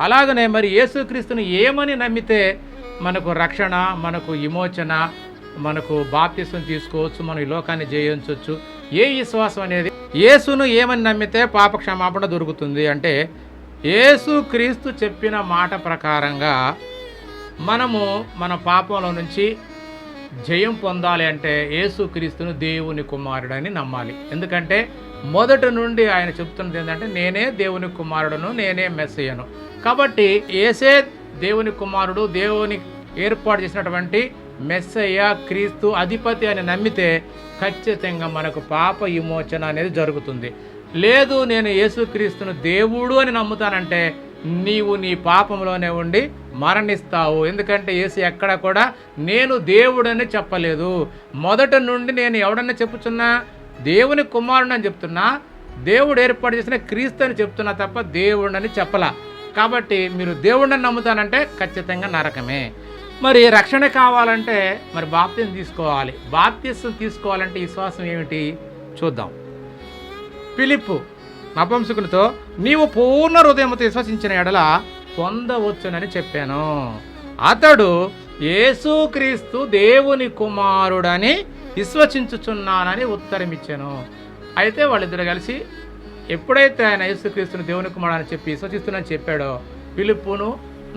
అలాగనే మరి యేసుక్రీస్తుని ఏమని నమ్మితే మనకు రక్షణ, మనకు విమోచన, మనకు బాప్తిసం తీసుకోవచ్చు, మనం ఈ లోకాన్ని జయించవచ్చు? ఏ విశ్వాసం అనేది? యేసును ఏమని నమ్మితే పాప క్షమాపణ దొరుకుతుంది అంటే, యేసుక్రీస్తు చెప్పిన మాట ప్రకారంగా మనము మన పాపంలో నుంచి జయం పొందాలి అంటే యేసుక్రీస్తును దేవుని కుమారుడని నమ్మాలి. ఎందుకంటే మొదటి నుండి ఆయన చెప్తున్నది ఏంటంటే, నేనే దేవుని కుమారుడును, నేనే మెస్సయ్యను. కాబట్టి యేసే దేవుని కుమారుడు, దేవుని ఏర్పాటు చేసినటువంటి మెస్సయ్య, క్రీస్తు అధిపతి అని నమ్మితే ఖచ్చితంగా మనకు పాప విమోచన అనేది జరుగుతుంది. లేదు నేను యేసుక్రీస్తును దేవుడు అని నమ్ముతానంటే నీవు నీ పాపంలోనే ఉండి మరణిస్తావు. ఎందుకంటే యేసు ఎక్కడ కూడా నేను దేవుడని చెప్పలేదు. మొదటి నుండి నేను ఎవడన్నా చెప్పుచున్నా దేవుని కుమారుడని చెప్తున్నా, దేవుడు ఏర్పాటు చేసిన క్రీస్తు అని చెప్తున్నా తప్ప దేవుడని చెప్పలా. కాబట్టి మీరు దేవుడిని నమ్ముతానంటే ఖచ్చితంగా నరకమే. మరి రక్షణ కావాలంటే మరి బాప్తిసం తీసుకోవాలి. బాప్తిసం తీసుకోవాలంటే విశ్వాసం ఏమిటి చూద్దాం. ఫిలిప్పు నపుంసకునితో నీవు పూర్ణ హృదయంతో విశ్వసించిన ఎడల పొందవచ్చునని చెప్పాను. అతడు యేసుక్రీస్తు దేవుని కుమారుడని విశ్వసించుచున్నానని ఉత్తరం ఇచ్చాను. అయితే వాళ్ళిద్దరు కలిసి ఎప్పుడైతే ఆయన యేసుక్రీస్తుని దేవుని కుమారుడు అని చెప్పి విశ్వసిస్తున్నని చెప్పాడో, ఫిలిప్పును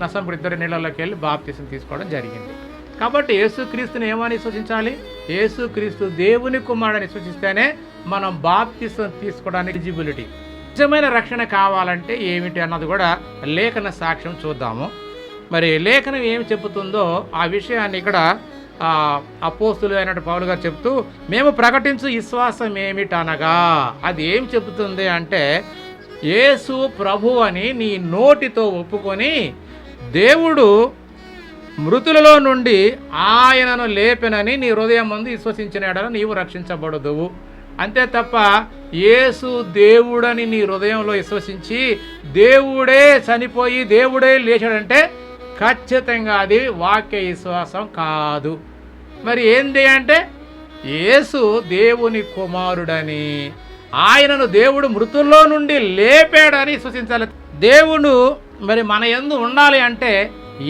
నసంపుడు ఇద్దరు నీళ్ళలోకి వెళ్ళి బాప్తిసం తీసుకోవడం జరిగింది. కాబట్టి యేసుక్రీస్తుని ఏమని విశ్వసించాలి? యేసుక్రీస్తు దేవుని కుమారుడని విశ్వసిస్తేనే మనం బాప్తిసం తీసుకోవడానికి ఎలిజిబిలిటీ. నిజమైన రక్షణ కావాలంటే ఏమిటి అన్నది కూడా లేఖన సాక్ష్యం చూద్దాము. మరి లేఖనం ఏమి చెబుతుందో ఆ విషయాన్ని ఇక్కడ అపోస్తులు అయినట్టు పౌలు గారు చెప్తూ, మేము ప్రకటించు విశ్వాసం ఏమిటనగా, అది ఏం చెబుతుంది అంటే, యేసు ప్రభు అని నీ నోటితో ఒప్పుకొని దేవుడు మృతులలో నుండి ఆయనను లేపెనని నీ హృదయం ముందు విశ్వసించిన ఎడల నీవు రక్షించబడదువు. అంతే తప్ప యేసు దేవుడని నీ హృదయంలో విశ్వసించి దేవుడే చనిపోయి దేవుడే లేచాడంటే ఖచ్చితంగా అది వాక్య విశ్వాసం కాదు. మరి ఏంటి అంటే, యేసు దేవుని కుమారుడని, ఆయనను దేవుడు మృతుల్లో నుండి లేపాడని విశ్వసించాలి. దేవుడు మరి మన యందు ఉండాలి అంటే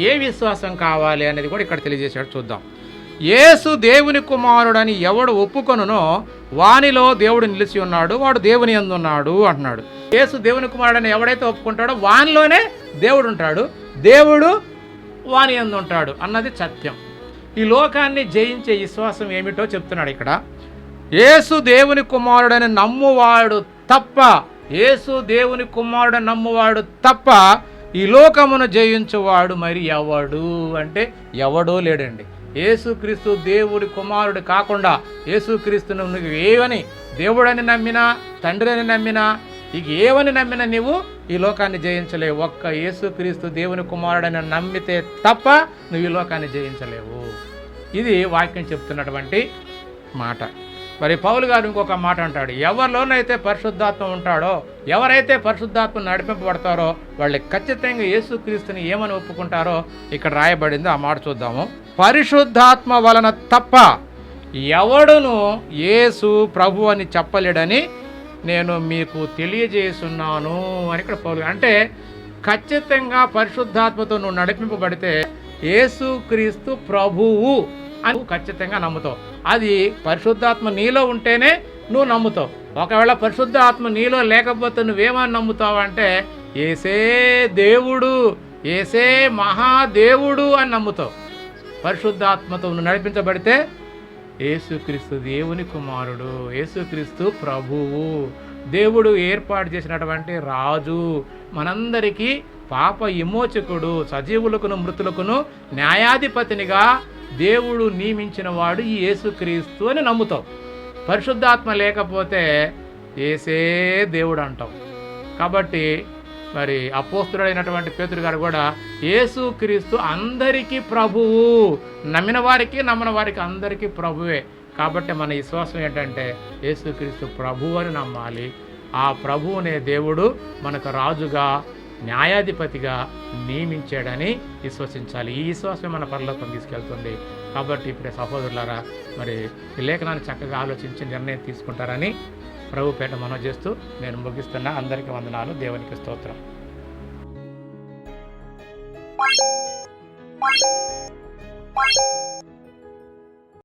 ఏ విశ్వాసం కావాలి అనేది కూడా ఇక్కడ తెలియజేశాడు. చూద్దాం. యేసు దేవుని కుమారుడని ఎవడు ఒప్పుకొనునో వానిలో దేవుడు నిలిచి ఉన్నాడు, వాడు దేవుని యందు ఉన్నాడు అంటున్నాడు. యేసు దేవుని కుమారుడని ఎవడైతే ఒప్పుకుంటాడో వానిలోనే దేవుడు ఉంటాడు, దేవుడు వాని యందు ఉంటాడు అన్నది సత్యం. ఈ లోకాన్ని జయించే విశ్వాసం ఏమిటో చెప్తున్నాడు ఇక్కడ. యేసు దేవుని కుమారుడని నమ్మువాడు తప్ప, యేసు దేవుని కుమారుడని నమ్మువాడు తప్ప ఈ లోకమును జయించువాడు మరి ఎవడు అంటే ఎవడో లేడండి. యేసుక్రీస్తు దేవుడి కుమారుడు కాకుండా యేసుక్రీస్తును నువ్వు ఏవని దేవుడని నమ్మినా, తండ్రి అని నమ్మినా, ఇక ఏవని నమ్మినా నీవు ఈ లోకాన్ని జయించలేవు. ఒక్క యేసుక్రీస్తు దేవుని కుమారుడని నమ్మితే తప్ప నువ్వు ఈ లోకాన్ని జయించలేవు. ఇది వాక్యం చెప్తున్నటువంటి మాట. మరి పౌలు గారు ఇంకొక మాట అంటాడు, ఎవరిలోనైతే పరిశుద్ధాత్మ ఉంటాడో, ఎవరైతే పరిశుద్ధాత్మ నడిపింపబడతారో వాళ్ళు ఖచ్చితంగా యేసుక్రీస్తుని ఏమని ఒప్పుకుంటారో ఇక్కడ రాయబడింది. ఆ మాట చూద్దాము. పరిశుద్ధాత్మ వలన తప్ప ఎవడును యేసు ప్రభు అని చెప్పలేడని నేను మీకు తెలియజేస్తున్నాను అని ఇక్కడ పౌలు. అంటే ఖచ్చితంగా పరిశుద్ధాత్మతో నువ్వు నడిపింపబడితే యేసుక్రీస్తు ప్రభువు అని ఖచ్చితంగా నమ్ముతావు. అది పరిశుద్ధాత్మ నీలో ఉంటేనే నువ్వు నమ్ముతావు. ఒకవేళ పరిశుద్ధాత్మ నీలో లేకపోతే నువ్వేమని నమ్ముతావు అంటే యేసే దేవుడు, యేసే మహాదేవుడు అని నమ్ముతావు. పరిశుద్ధాత్మతో నువ్వు నడిపించబడితే యేసుక్రీస్తు దేవుని కుమారుడు, యేసుక్రీస్తు ప్రభువు, దేవుడు ఏర్పాటు చేసినటువంటి రాజు, మనందరికీ పాప విమోచకుడు, సజీవులకును మృతులకును న్యాయాధిపతినిగా దేవుడు నియమించిన వాడు ఈ యేసుక్రీస్తు అని నమ్ముతావు. పరిశుద్ధాత్మ లేకపోతే యేసే దేవుడు అంటావు. కాబట్టి మరి అపోస్తుడైనటువంటి పేతురు గారు కూడా యేసుక్రీస్తు అందరికీ ప్రభువు, నమ్మిన వారికి నమ్మని వారికి అందరికీ ప్రభువే. కాబట్టి మన విశ్వాసం ఏంటంటే యేసుక్రీస్తు ప్రభువు అని నమ్మాలి. ఆ ప్రభువునే దేవుడు మనకు రాజుగా, న్యాయాధిపతిగా నియమించాడని విశ్వసించాలి. ఈ విశ్వాసమే మన పరలోకం తీసుకెళ్తుంది. కాబట్టి ఇప్పుడే సహోదరులారా, మరి ఈ లేఖనాన్ని చక్కగా ఆలోచించి నిర్ణయం తీసుకుంటారని ప్రభు పేట మనవి చేస్తూ నేను ముగిస్తున్నా. అందరికీ వందనాలు. దేవునికి స్తోత్రం.